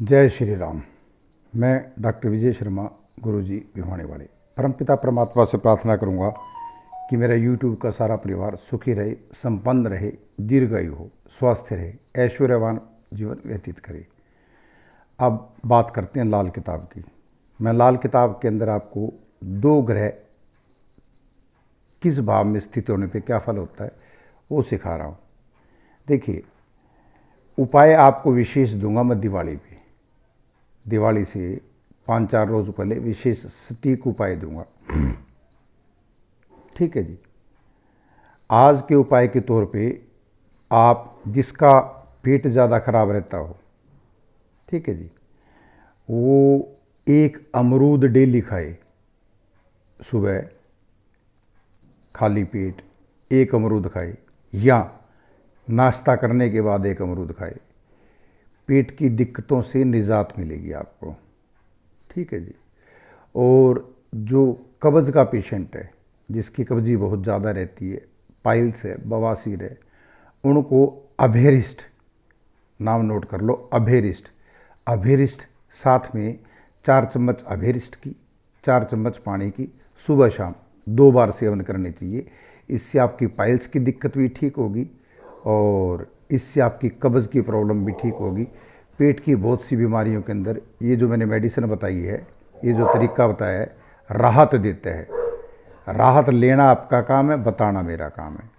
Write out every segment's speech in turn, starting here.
जय श्री राम। मैं डॉक्टर विजय शर्मा, गुरुजी भिवानी वाले। परमपिता परमात्मा से प्रार्थना करूंगा कि मेरा यूट्यूब का सारा परिवार सुखी रहे, संपन्न रहे, दीर्घायु हो, स्वस्थ रहे, ऐश्वर्यवान जीवन व्यतीत करे। अब बात करते हैं लाल किताब की। मैं लाल किताब के अंदर आपको 2 ग्रह किस भाव में स्थित होने पे क्या फल होता है वो सिखा रहा हूँ। देखिए, उपाय आपको विशेष दूंगा मैं दिवाली से 5-4 रोज पहले विशेष सटीक उपाय दूंगा। ठीक है जी। आज के उपाय के तौर पे आप जिसका पेट ज़्यादा खराब रहता हो, ठीक है जी, वो 1 अमरूद डेली खाए। सुबह खाली पेट 1 अमरूद खाए या नाश्ता करने के बाद 1 अमरूद खाए। पेट की दिक्कतों से निजात मिलेगी आपको। ठीक है जी। और जो कब्ज़ का पेशेंट है, जिसकी कब्जी बहुत ज़्यादा रहती है, पाइल्स है, बवासीर है, उनको अभेरिस्ट, नाम नोट कर लो, अभेरिस्ट साथ में 4 चम्मच अभेरिस्ट की, 4 चम्मच पानी की सुबह शाम 2 बार सेवन करने चाहिए। इससे आपकी पाइल्स की दिक्कत भी ठीक होगी और इससे आपकी कब्ज़ की प्रॉब्लम भी ठीक होगी। पेट की बहुत सी बीमारियों के अंदर ये जो मैंने मेडिसिन बताई है, ये जो तरीका बताया है, राहत देता है। राहत लेना आपका काम है, बताना मेरा काम है।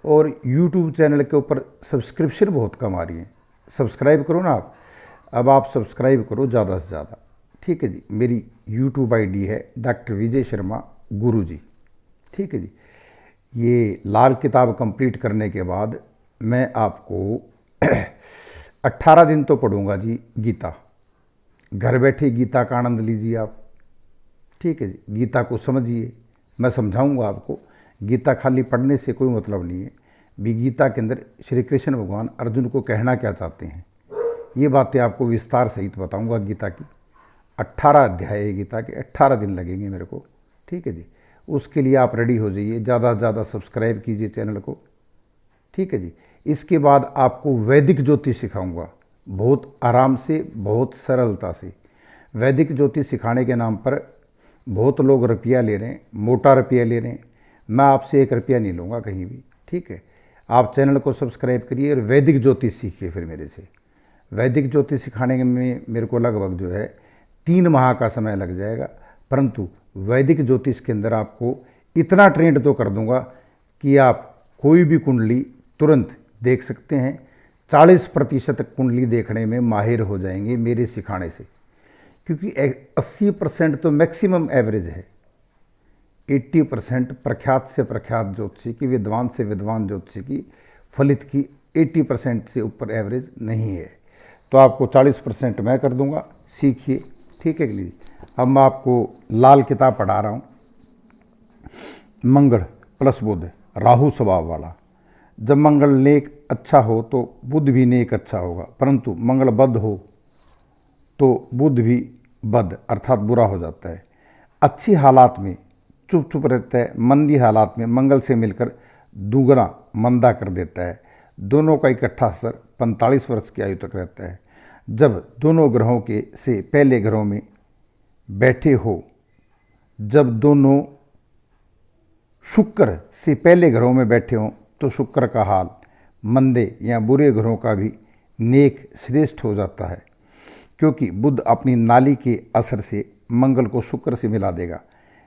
और YouTube चैनल के ऊपर सब्सक्रिप्शन बहुत कम आ रही है। सब्सक्राइब करो ना आप। अब आप सब्सक्राइब करो ज़्यादा से ज़्यादा। ठीक है जी। मेरी YouTube ID है डॉक्टर विजय शर्मा गुरुजी। ठीक है जी। ये लाल किताब कंप्लीट करने के बाद मैं आपको 18 दिन तो पढ़ूंगा जी गीता। घर बैठे गीता का आनंद लीजिए आप। ठीक है जी। गीता को समझिए, मैं समझाऊंगा आपको। गीता खाली पढ़ने से कोई मतलब नहीं है। भी गीता के अंदर श्री कृष्ण भगवान अर्जुन को कहना क्या चाहते हैं, ये बातें आपको विस्तार सहित बताऊंगा। गीता की 18 अध्याय है गीता के, 18 दिन लगेंगे मेरे को। ठीक है जी। उसके लिए आप रेडी हो जाइए, ज़्यादा से ज़्यादा सब्सक्राइब कीजिए चैनल को। ठीक है जी। इसके बाद आपको वैदिक ज्योतिष सिखाऊंगा, बहुत आराम से, बहुत सरलता से। वैदिक ज्योतिष सिखाने के नाम पर बहुत लोग रुपया ले रहे हैं, मोटा रुपया ले रहे हैं। मैं आपसे 1 रुपया नहीं लूँगा कहीं भी। ठीक है। आप चैनल को सब्सक्राइब करिए और वैदिक ज्योतिष सीखिए फिर मेरे से। वैदिक ज्योतिष सिखाने में मेरे को लगभग जो है 3 माह का समय लग जाएगा, परंतु वैदिक ज्योतिष के अंदर आपको इतना ट्रेंड तो कर दूंगा कि आप कोई भी कुंडली तुरंत देख सकते हैं। 40% कुंडली देखने में माहिर हो जाएंगे मेरे सिखाने से, क्योंकि 80% तो मैक्सिमम एवरेज है। 80% प्रख्यात से प्रख्यात ज्योतिषी की, विद्वान से विद्वान ज्योतिषी की फलित की 80% से ऊपर एवरेज नहीं है। तो आपको 40% मैं कर दूंगा, सीखिए। ठीक है कि नहीं। अब मैं आपको लाल किताब पढ़ा रहा हूँ। मंगल प्लस बुध, राहु स्वभाव वाला। जब मंगल नेक अच्छा हो तो बुध भी नेक अच्छा होगा, परंतु मंगल बद हो तो बुध भी बद अर्थात बुरा हो जाता है। अच्छी हालात में चुप चुप रहता है, मंदी हालात में मंगल से मिलकर दुगना मंदा कर देता है। दोनों का इकट्ठा असर 45 वर्ष की आयु तक रहता है। जब दोनों ग्रहों के से पहले ग्रहों में बैठे हो, जब दोनों शुक्र से पहले ग्रहों में बैठे हों तो शुक्र का हाल मंदे या बुरे ग्रहों का भी नेक श्रेष्ठ हो जाता है, क्योंकि बुध अपनी नाली के असर से मंगल को शुक्र से मिला देगा,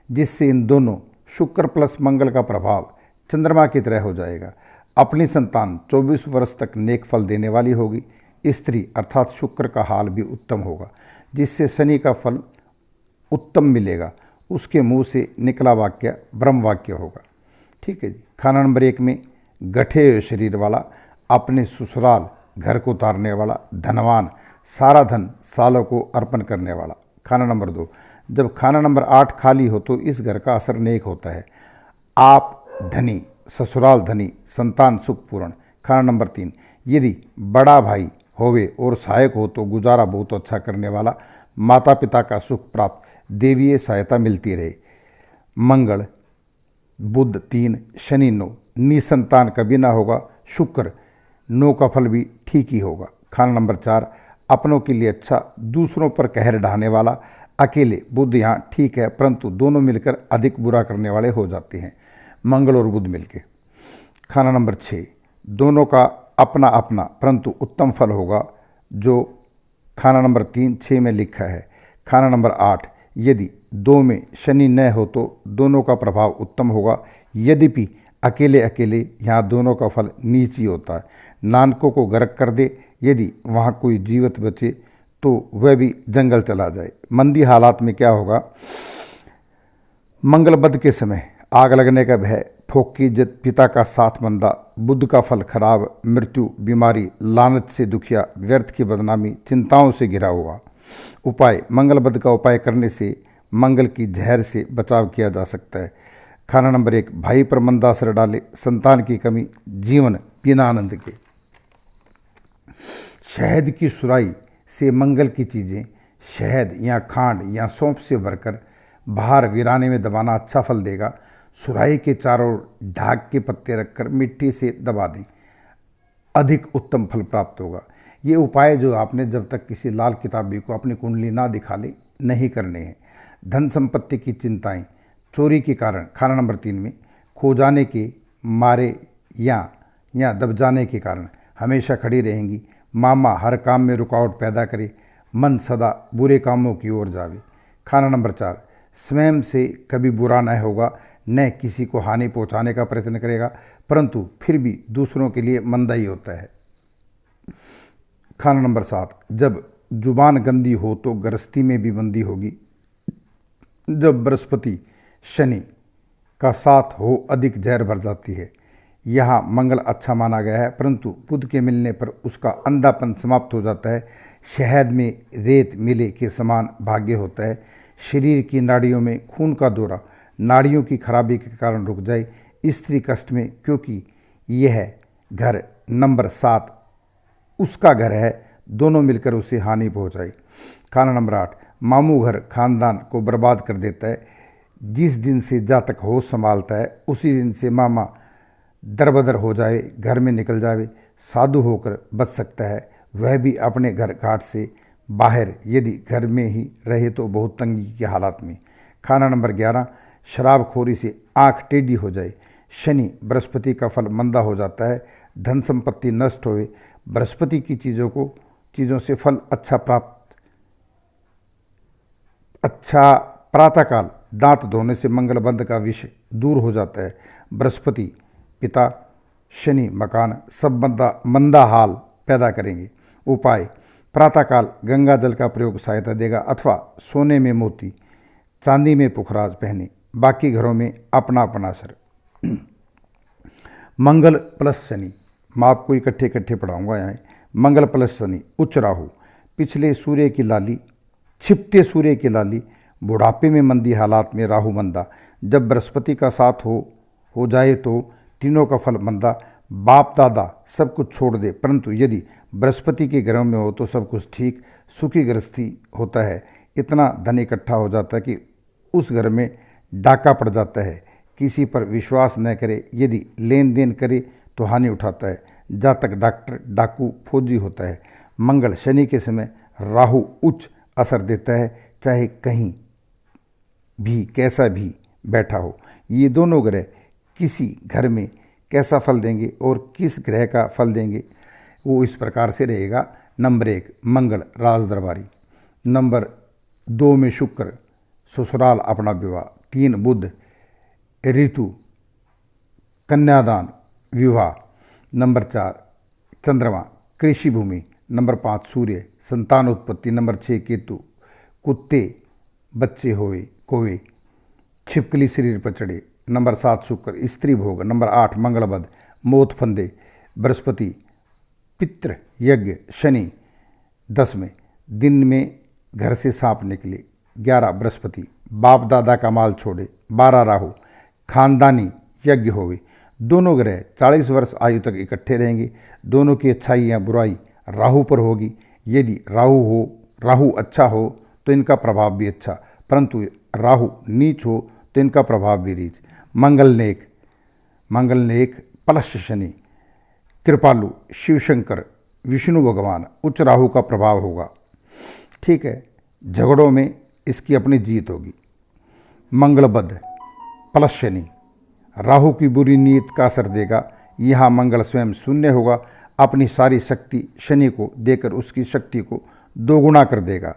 जिससे इन दोनों शुक्र प्लस मंगल का प्रभाव चंद्रमा की तरह हो जाएगा। अपनी संतान 24 वर्ष तक नेक फल देने वाली होगी। स्त्री अर्थात शुक्र का हाल भी उत्तम होगा, जिससे शनि का फल उत्तम मिलेगा। उसके मुंह से निकला वाक्य ब्रह्म वाक्य होगा। ठीक है जी। खाना नंबर 1 में गठे हुए शरीर वाला, अपने ससुराल घर को उतारने वाला, धनवान, सारा धन सालों को अर्पण करने वाला। खाना नंबर 2, जब खाना नंबर 8 खाली हो तो इस घर का असर नेक होता है। आप धनी, ससुराल धनी, संतान सुखपूर्ण। खाना नंबर 3, यदि बड़ा भाई होवे और सहायक हो तो गुजारा बहुत अच्छा करने वाला, माता पिता का सुख प्राप्त, देवीय सहायता मिलती रहे। मंगल बुध 3, शनि 9, निसंतान कभी ना होगा। शुक्र 9 का फल भी ठीक ही होगा। खाना नंबर 4, अपनों के लिए अच्छा, दूसरों पर कहर ढाने वाला। अकेले बुध यहाँ ठीक है, परंतु दोनों मिलकर अधिक बुरा करने वाले हो जाते हैं, मंगल और बुध मिलके। खाना नंबर 6, दोनों का अपना अपना परंतु उत्तम फल होगा, जो खाना नंबर 3 6 में लिखा है। खाना नंबर 8, यदि दो में शनि न हो तो दोनों का प्रभाव उत्तम होगा, यद्यपि अकेले अकेले यहाँ दोनों का फल नीच ही होता है। नानकों को गर्क कर दे, यदि वहाँ कोई जीवित बचे तो वह भी जंगल चला जाए। मंदी हालात में क्या होगा, मंगल बद के समय आग लगने का भय, फोक की इज्जत, पिता का साथ मंदा, बुध का फल खराब, मृत्यु, बीमारी, लानत से दुखिया, व्यर्थ की बदनामी, चिंताओं से घिरा हुआ। उपाय, मंगल बद का उपाय करने से मंगल की जहर से बचाव किया जा सकता है। खाना नंबर 1, भाई पर मंदा असर डाले, संतान की कमी, जीवन बिना आनंद के। शहद की सुराई से मंगल की चीज़ें शहद या खांड या सौंफ से भरकर बाहर वीराने में दबाना अच्छा फल देगा। सुराही के चारों ओर ढाक के पत्ते रखकर मिट्टी से दबा दें, अधिक उत्तम फल प्राप्त होगा। ये उपाय जो आपने जब तक किसी लाल किताबी को अपनी कुंडली ना दिखा ले नहीं करने हैं। धन संपत्ति की चिंताएं चोरी के कारण खाना नंबर 3 में खो जाने के मारे या दब जाने के कारण हमेशा खड़ी रहेंगी। मामा हर काम में रुकावट पैदा करे, मन सदा बुरे कामों की ओर जावे। खाना नंबर 4, स्वयं से कभी बुरा न होगा, न किसी को हानि पहुंचाने का प्रयत्न करेगा, परंतु फिर भी दूसरों के लिए मंदा ही होता है। खाना नंबर 7, जब जुबान गंदी हो तो गृहस्थी में भी बंदी होगी। जब बृहस्पति शनि का साथ हो अधिक जहर भर जाती है। यहाँ मंगल अच्छा माना गया है, परंतु बुध के मिलने पर उसका अंधापन समाप्त हो जाता है। शहद में रेत मिले के समान भाग्य होता है। शरीर की नाड़ियों में खून का दौरा नाड़ियों की खराबी के कारण रुक जाए। स्त्री कष्ट में, क्योंकि यह घर नंबर 7 उसका घर है, दोनों मिलकर उसे हानि पहुंचाए। खाना नंबर 8, मामू घर खानदान को बर्बाद कर देता है। जिस दिन से जातक होश संभालता है उसी दिन से मामा दरबदर हो जाए, घर में निकल जावे, साधु होकर बच सकता है, वह भी अपने घर घाट से बाहर। यदि घर में ही रहे तो बहुत तंगी के हालात में। खाना नंबर 11, शराबखोरी से आंख टेढ़ी हो जाए। शनि बृहस्पति का फल मंदा हो जाता है, धन संपत्ति नष्ट होए। बृहस्पति की चीज़ों से फल अच्छा प्रातःकाल दांत धोने से मंगलबंध का विष दूर हो जाता है। बृहस्पति पिता, शनि मकान, सब मंदा हाल पैदा करेंगे। उपाय, प्रातःकाल गंगा जल का प्रयोग सहायता देगा, अथवा सोने में मोती, चांदी में पुखराज पहने। बाकी घरों में अपना अपना असर। मंगल प्लस शनि, मैं आपको इकट्ठे पढ़ाऊंगा यहाँ। मंगल प्लस शनि, उच्च राहु, पिछले सूर्य की लाली, छिपते सूर्य की लाली, बुढ़ापे में मंदी हालात में राहु मंदा। जब बृहस्पति का साथ हो जाए तो तीनों का फल मंदा। बाप दादा सब कुछ छोड़ दे, परंतु यदि बृहस्पति के ग्रह में हो तो सब कुछ ठीक, सुखी गृहस्थी होता है। इतना धन इकट्ठा हो जाता है कि उस घर में डाका पड़ जाता है। किसी पर विश्वास न करे, यदि लेन देन करे तो हानि उठाता है। जातक डॉक्टर, डाकू, फौजी होता है। मंगल शनि के समय राहु उच्च असर देता है, चाहे कहीं भी कैसा भी बैठा हो। ये दोनों ग्रह किसी घर में कैसा फल देंगे और किस ग्रह का फल देंगे वो इस प्रकार से रहेगा। नंबर 1 मंगल राज दरबारी, नंबर 2 में शुक्र ससुराल अपना विवाह, 3 बुध ऋतु कन्यादान विवाह, नंबर 4 चंद्रमा कृषि भूमि, नंबर 5 सूर्य संतान उत्पत्ति, नंबर 6 केतु कुत्ते बच्चे होए कोवे छिपकली शरीर पर चढ़े, नंबर 7 शुक्र स्त्री भोग, नंबर 8 मंगलबद मौत फंदे, बृहस्पति पितृ यज्ञ, शनि 10 में दिन में घर से सांप निकले, 11 बृहस्पति बाप दादा का माल छोड़े, 12 राहु खानदानी यज्ञ होवे। दोनों ग्रह 40 वर्ष आयु तक इकट्ठे रहेंगे। दोनों की अच्छाई या बुराई राहु पर होगी। यदि राहु अच्छा हो तो इनका प्रभाव भी अच्छा, परंतु राहु नीच हो तो इनका प्रभाव भी नीच। मंगल नेक प्लस शनि कृपालु शिवशंकर विष्णु भगवान उच्च राहु का प्रभाव होगा। ठीक है, झगड़ों में इसकी अपनी जीत होगी। मंगलबद्ध प्लस शनि राहु की बुरी नीयत का असर देगा। यहाँ मंगल स्वयं शून्य होगा, अपनी सारी शक्ति शनि को देकर उसकी शक्ति को दोगुना कर देगा।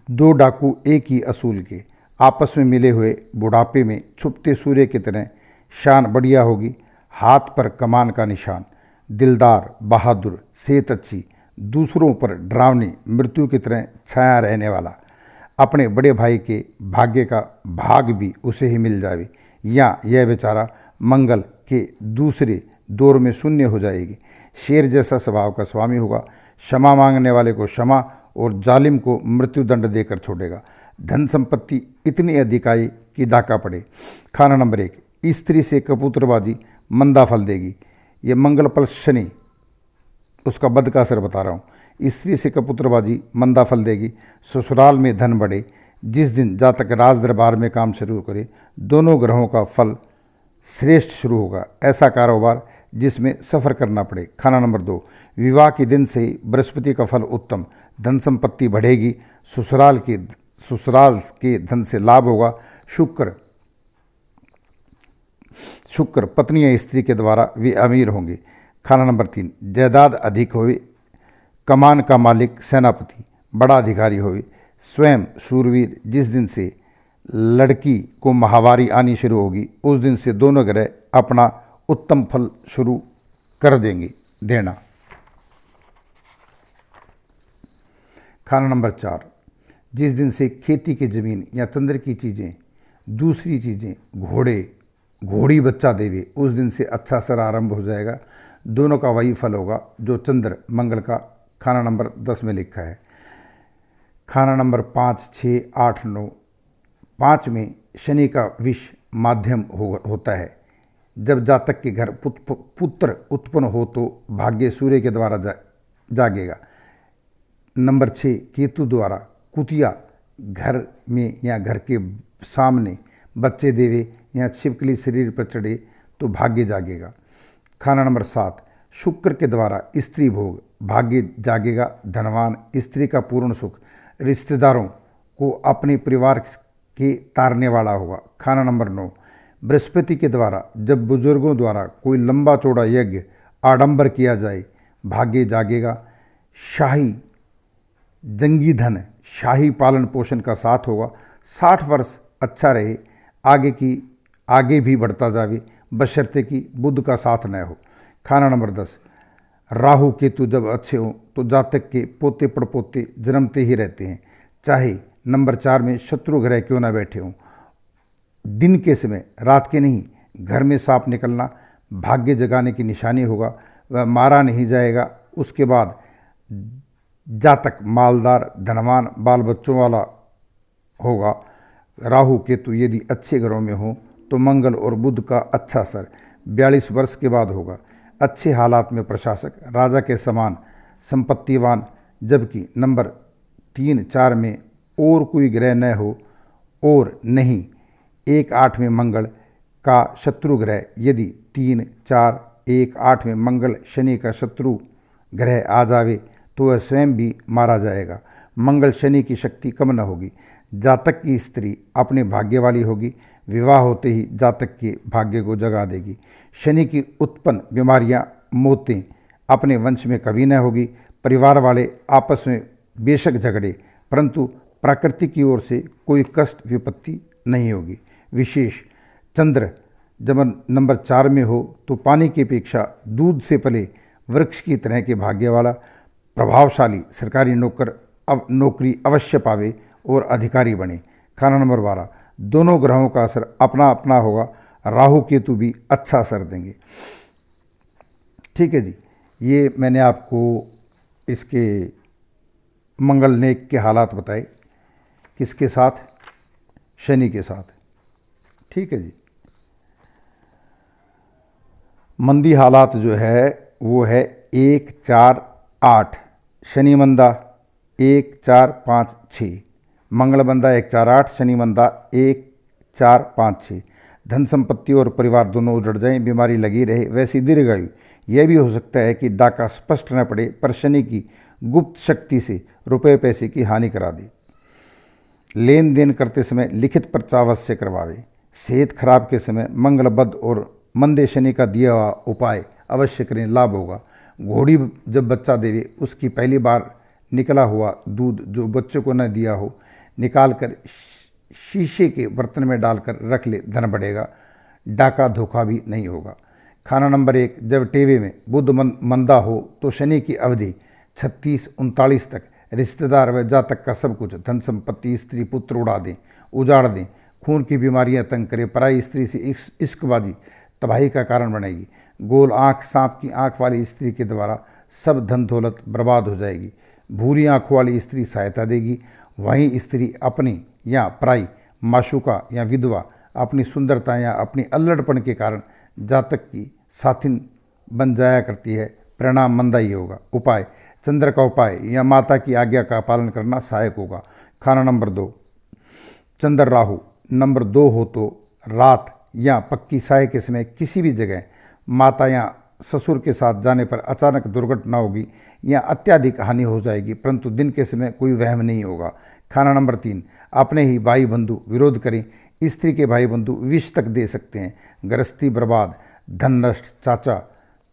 दो डाकू एक ही असूल के आपस में मिले हुए बुढ़ापे में छुपते सूर्य की तरह शान बढ़िया होगी। हाथ पर कमान का निशान, दिलदार, बहादुर, सेहत अच्छी, दूसरों पर डरावनी, मृत्यु की तरह छाया रहने वाला। अपने बड़े भाई के भाग्य का भाग भी उसे ही मिल जावे, या यह बेचारा मंगल के दूसरे दौर में शून्य हो जाएगी। शेर जैसा स्वभाव का स्वामी होगा, क्षमा मांगने वाले को क्षमा और जालिम को मृत्युदंड देकर छोड़ेगा। धन संपत्ति इतनी अधिक आई कि डाका पड़े। खाना नंबर 1, स्त्री से कबूतरबाजी मंदा फल देगी। ये मंगल प्लस शनि, उसका बद का असर बता रहा हूँ। स्त्री से कबूतरबाजी मंदा फल देगी। ससुराल में धन बढ़े। जिस दिन जातक राज दरबार में काम शुरू करे, दोनों ग्रहों का फल श्रेष्ठ शुरू होगा। ऐसा कारोबार जिसमें सफ़र करना पड़े। खाना नंबर 2, विवाह के दिन से ही बृहस्पति का फल उत्तम। धन संपत्ति बढ़ेगी। ससुराल के धन से लाभ होगा। शुक्र पत्नी या स्त्री के द्वारा वे अमीर होंगे। खाना नंबर 3, जायदाद अधिक होवे। कमान का मालिक सेनापति बड़ा अधिकारी होवे। स्वयं शूरवीर। जिस दिन से लड़की को माहवारी आनी शुरू होगी, उस दिन से दोनों ग्रह अपना उत्तम फल शुरू कर देना। खाना नंबर 4, जिस दिन से खेती की जमीन या चंद्र की चीज़ें, दूसरी चीज़ें, घोड़ी बच्चा देवे, उस दिन से अच्छा सर आरंभ हो जाएगा। दोनों का वही फल होगा जो चंद्र मंगल का खाना नंबर 10 में लिखा है। खाना नंबर 5, 6, 8, 9। 5 में शनि का विष माध्यम होता है। जब जातक के घर पुत्र उत्पन्न हो तो भाग्य सूर्य के द्वारा जागेगा। नंबर 6, केतु द्वारा कुतिया घर में या घर के सामने बच्चे देवे या छिपकली शरीर पर चढ़े तो भाग्य जागेगा। खाना नंबर 7, शुक्र के द्वारा स्त्री भोग, भाग्य जागेगा। धनवान स्त्री का पूर्ण सुख, रिश्तेदारों को अपने परिवार के तारने वाला होगा। खाना नंबर 9, बृहस्पति के द्वारा जब बुजुर्गों द्वारा कोई लंबा चौड़ा यज्ञ आडंबर किया जाए, भाग्य जागेगा। शाही जंगी धन, शाही पालन पोषण का साथ होगा। 60 वर्ष अच्छा रहे, आगे भी बढ़ता जावे, बशर्ते कि बुध का साथ न हो। खाना नंबर 10, राहु केतु जब अच्छे हों तो जातक के पोते पड़पोते जन्मते ही रहते हैं, चाहे नंबर 4 में शत्रु ग्रह क्यों ना बैठे हों। दिन के समय, रात के नहीं। घर में सांप निकलना भाग्य जगाने की निशानी होगा, वह मारा नहीं जाएगा। उसके बाद जातक मालदार, धनवान, बाल बच्चों वाला होगा। राहु केतु यदि अच्छे घरों में हो तो मंगल और बुध का अच्छा असर 42 वर्ष के बाद होगा। अच्छे हालात में प्रशासक, राजा के समान संपत्तिवान। जबकि नंबर 3, 4 में और कोई ग्रह न हो और नहीं 1, 8 में मंगल का शत्रु ग्रह। यदि 3, 4, 1, 8 में मंगल शनि का शत्रु ग्रह आ जावे तो वह स्वयं भी मारा जाएगा। मंगल शनि की शक्ति कम न होगी। जातक की स्त्री अपने भाग्य वाली होगी। विवाह होते ही जातक के भाग्य को जगा देगी। शनि की उत्पन्न बीमारियां, मौतें अपने वंश में कभी न होगी। परिवार वाले आपस में बेशक झगड़े, परंतु प्रकृति की ओर से कोई कष्ट विपत्ति नहीं होगी। विशेष चंद्र जब नंबर 4 में हो तो पानी की अपेक्षा दूध से पले वृक्ष की तरह के भाग्य वाला, प्रभावशाली, सरकारी नौकरी अवश्य पावे और अधिकारी बने। खाना नंबर 12, दोनों ग्रहों का असर अपना अपना होगा। राहु केतु भी अच्छा असर देंगे। ठीक है जी, ये मैंने आपको इसके मंगल नेक के हालात बताए। किसके साथ? शनि के साथ। ठीक है जी। मंदी हालात जो है वो है 1, 4, 8। शनि मंदा 1, 4, 5, 6। मंगल मंदा 1, 4, 8। शनि मंदा 1, 4, 5, 6। धन संपत्ति और परिवार दोनों उजड़ जाएं, बीमारी लगी रहे, वैसी दीर्घायु यह भी हो सकता है कि डाका स्पष्ट न पड़े पर शनि की गुप्त शक्ति से रुपए पैसे की हानि करा दे। लेन देन करते समय लिखित पर्चा अवश्य करवावे। सेहत खराब के समय मंगलबद्ध और मंदे शनि का दिया हुआ उपाय अवश्य करें, लाभ होगा। घोड़ी जब बच्चा देवे उसकी पहली बार निकला हुआ दूध जो बच्चे को न दिया हो निकाल कर शीशे के बर्तन में डालकर रख ले, धन बढ़ेगा, डाका धोखा भी नहीं होगा। खाना नंबर 1, जब टेवे में बुध मंदा हो तो शनि की अवधि 36-39 तक रिश्तेदार व जातक का सब कुछ धन संपत्ति स्त्री पुत्र उजाड़ दें। खून की बीमारियां तंग करें। पराई स्त्री से इश्कबाजी तबाही का कारण बनेगी। गोल आंख सांप की आंख वाली स्त्री के द्वारा सब धन दौलत बर्बाद हो जाएगी। भूरी आंखों वाली स्त्री सहायता देगी। वहीं स्त्री अपनी या पराई माशुका या विधवा अपनी सुंदरता या अपनी अल्लड़पन के कारण जातक की साथिन बन जाया करती है। परिणाम मंदा ही होगा। उपाय, चंद्र का उपाय या माता की आज्ञा का पालन करना सहायक होगा। खाना नंबर 2, चंद्र राहु नंबर 2 हो तो रात या पक्की साय के समय किसी भी जगह माता या ससुर के साथ जाने पर अचानक दुर्घटना होगी या अत्यधिक हानि हो जाएगी, परंतु दिन के समय कोई वहम नहीं होगा। खाना नंबर 3, अपने ही भाई बंधु विरोध करें। स्त्री के भाई बंधु विष तक दे सकते हैं। गृहस्थी बर्बाद, धन नष्ट, चाचा,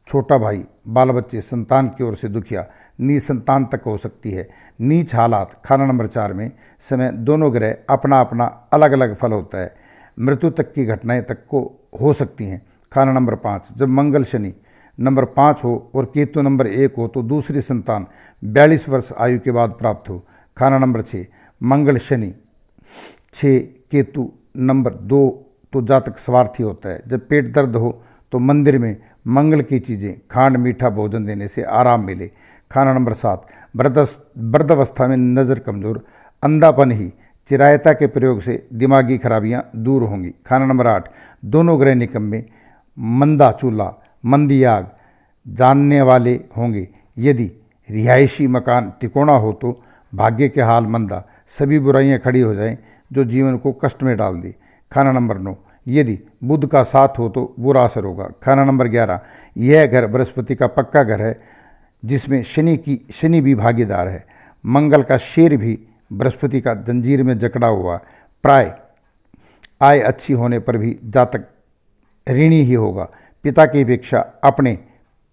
छोटा भाई, बाल बच्चे, संतान की ओर से दुखिया, निसंतान तक हो सकती है। नीच हालात। खाना नंबर 4 में समय दोनों ग्रह अपना अपना अलग अलग फल होता है। मृत्यु तक की घटनाएं तक को हो सकती हैं। खाना नंबर 5, जब मंगल शनि नंबर 5 हो और केतु नंबर 1 हो तो दूसरी संतान 42 वर्ष आयु के बाद प्राप्त हो। खाना नंबर 6, मंगल शनि 6 केतु नंबर 2 तो जातक स्वार्थी होता है। जब पेट दर्द हो तो मंदिर में मंगल की चीज़ें खांड मीठा भोजन देने से आराम मिले। खाना नंबर 7, वृद्धावस्था में नज़र कमज़ोर, अंधापन ही चिरायता के प्रयोग से दिमागी खराबियां दूर होंगी। खाना नंबर 8, दोनों ग्रह निकम्मे, मंदा चूल्हा, मंदी आग जानने वाले होंगे। यदि रिहायशी मकान तिकोना हो तो भाग्य के हाल मंदा, सभी बुराइयां खड़ी हो जाएं जो जीवन को कष्ट में डाल दी। खाना नंबर 9, यदि बुध का साथ हो तो बुरा असर होगा। खाना नंबर 11, यह घर बृहस्पति का पक्का घर है जिसमें शनि भी भागीदार है। मंगल का शेर भी बृहस्पति का जंजीर में जकड़ा हुआ। प्राय आय अच्छी होने पर भी जातक ऋणी ही होगा। पिता की अपेक्षा अपने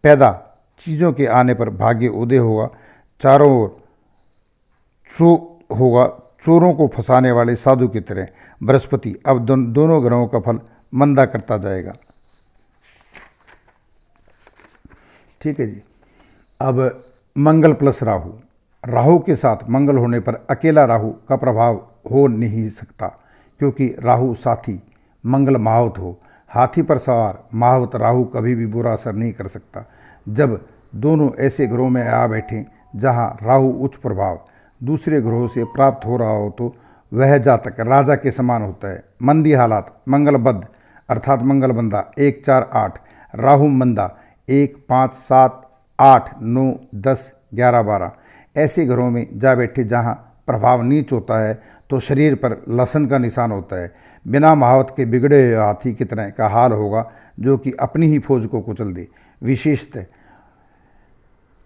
पैदा चीज़ों के आने पर भाग्य उदय होगा। चारों ओर चोरों को फंसाने वाले साधु की तरह बृहस्पति अब दोनों ग्रहों का फल मंदा करता जाएगा। ठीक है जी। अब मंगल प्लस राहु। राहु के साथ मंगल होने पर अकेला राहु का प्रभाव हो नहीं सकता क्योंकि राहु साथी मंगल महावत हो। हाथी पर सवार महावत राहु कभी भी बुरा असर नहीं कर सकता। जब दोनों ऐसे ग्रहों में आ बैठें जहां राहु उच्च प्रभाव दूसरे ग्रहों से प्राप्त हो रहा हो तो वह जातक राजा के समान होता है। मंदी हालात, मंगलबद्ध अर्थात मंगल बंदा 1, 4, 8, राहु मंदा 1, 5, 7, 8, 9, 10, 11, 12 ऐसे घरों में जा बैठे जहां प्रभाव नीच होता है तो शरीर पर लसन का निशान होता है। बिना महावत के बिगड़े हुए हाथी की तरह का हाल होगा जो कि अपनी ही फौज को कुचल दे। विशेषतः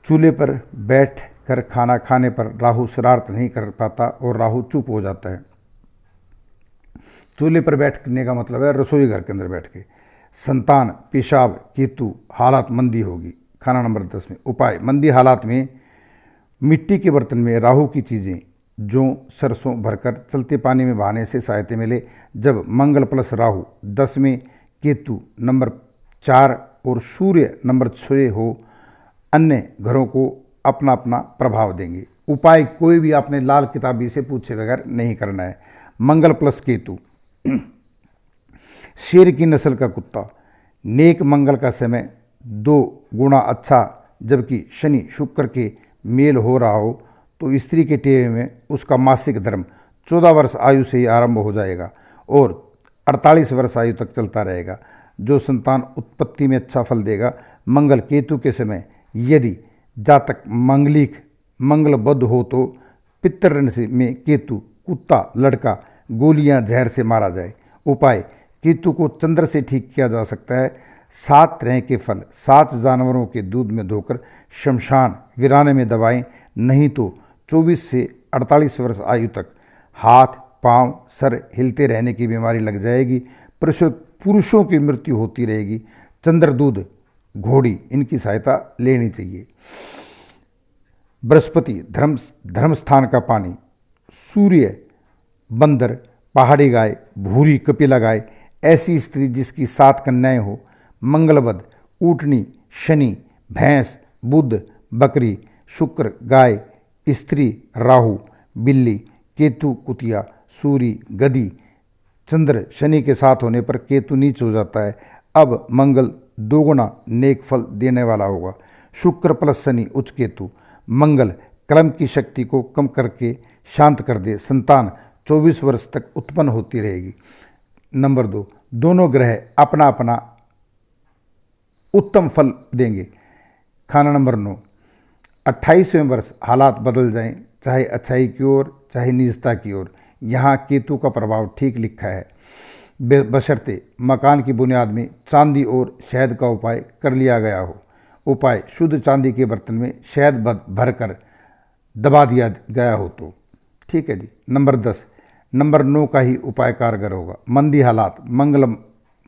चूल्हे पर बैठ कर खाना खाने पर राहु शरारत नहीं कर पाता और राहु चुप हो जाता है। चूल्हे पर बैठने का मतलब है रसोई घर के अंदर बैठ के। संतान, पेशाब, केतु हालात मंदी होगी। खाना नंबर 10 में उपाय, मंदी हालात में मिट्टी के बर्तन में राहु की चीज़ें जो सरसों भरकर चलते पानी में बहाने से सहायता मिले। जब मंगल प्लस राहु 10 में केतु नंबर 4 और सूर्य नंबर 6 हो, अन्य घरों को अपना अपना प्रभाव देंगे। उपाय कोई भी आपने लाल किताबी से पूछे बगैर नहीं करना है। मंगल प्लस केतु शेर की नस्ल का कुत्ता, नेक मंगल का समय 2 गुना अच्छा, जबकि शनि शुक्र के मेल हो रहा हो तो स्त्री के टेवे में उसका मासिक धर्म 14 वर्ष आयु से ही आरंभ हो जाएगा और 48 वर्ष आयु तक चलता रहेगा, जो संतान उत्पत्ति में अच्छा फल देगा। मंगल केतु के समय यदि जातक मंगलबद्ध हो तो पितृ में केतु कुत्ता लड़का गोलियां जहर से मारा जाए। उपाय, केतु को चंद्र से ठीक किया जा सकता है। 7 तरह के फल 7 जानवरों के दूध में धोकर शमशान वीराने में दबाएं, नहीं तो 24 से 48 वर्ष आयु तक हाथ पांव सर हिलते रहने की बीमारी लग जाएगी। पुरुषों की मृत्यु होती रहेगी। चंद्रदूत घोड़ी इनकी सहायता लेनी चाहिए। बृहस्पति धर्म स्थान का पानी, सूर्य बंदर, पहाड़ी गाय, भूरी कपिला गाय, ऐसी स्त्री जिसकी 7 कन्याएं हो, मंगलवद ऊँटनी, शनि भैंस, बुध बकरी, शुक्र गाय, स्त्री राहु, बिल्ली, केतु कुतिया, सूर्य गधी। चंद्र शनि के साथ होने पर केतु नीच हो जाता है। अब मंगल दोगुना नेक फल देने वाला होगा। शुक्र प्लस शनि उच्च केतु। मंगल कलम की शक्ति को कम करके शांत कर दे। संतान 24 वर्ष तक उत्पन्न होती रहेगी। नंबर 2, दोनों ग्रह अपना अपना उत्तम फल देंगे। खाना नंबर 9, 28वें वर्ष हालात बदल जाएं, चाहे अच्छाई की ओर चाहे नीचता की ओर। यहाँ केतु का प्रभाव ठीक लिखा है, बशर्ते मकान की बुनियाद में चांदी और शहद का उपाय कर लिया गया हो। उपाय शुद्ध चांदी के बर्तन में शहद भरकर दबा दिया गया हो तो ठीक है जी। नंबर 10, नंबर 9 का ही उपाय कारगर होगा। मंदी हालात, मंगल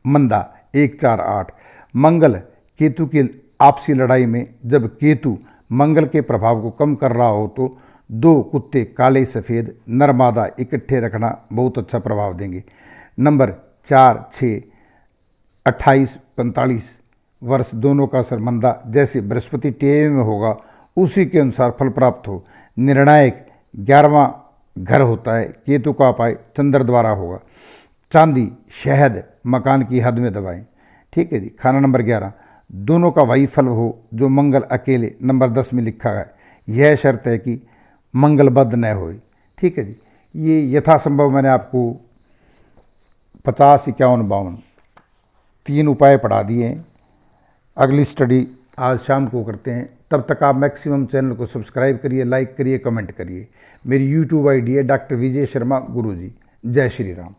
मंदा 1 4 8। मंगल केतु की आपसी लड़ाई में जब केतु मंगल के प्रभाव को कम कर रहा हो तो 2 कुत्ते काले सफ़ेद नर मादा इकट्ठे रखना बहुत अच्छा प्रभाव देंगे। नंबर 4 6 28 45 वर्ष दोनों का असर मंदा, जैसे बृहस्पति टेवे में होगा उसी के अनुसार फल प्राप्त हो। निर्णायक 11वां घर होता है। केतु का उपाय चंद्र द्वारा होगा। चांदी शहद मकान की हद में दबाएं। ठीक है जी। खाना नंबर 11, दोनों का वही फल हो जो मंगल अकेले नंबर 10 में लिखा है। यह शर्त है कि मंगल बद न होए। ठीक है जी। ये यथासंभव मैंने आपको 50 51 52 3 उपाय पढ़ा दिए हैं। अगली स्टडी आज शाम को करते हैं। तब तक आप मैक्सिमम चैनल को सब्सक्राइब करिए, लाइक करिए, कमेंट करिए। मेरी यूट्यूब आईडी है डॉक्टर विजय शर्मा गुरुजी। जय श्री राम।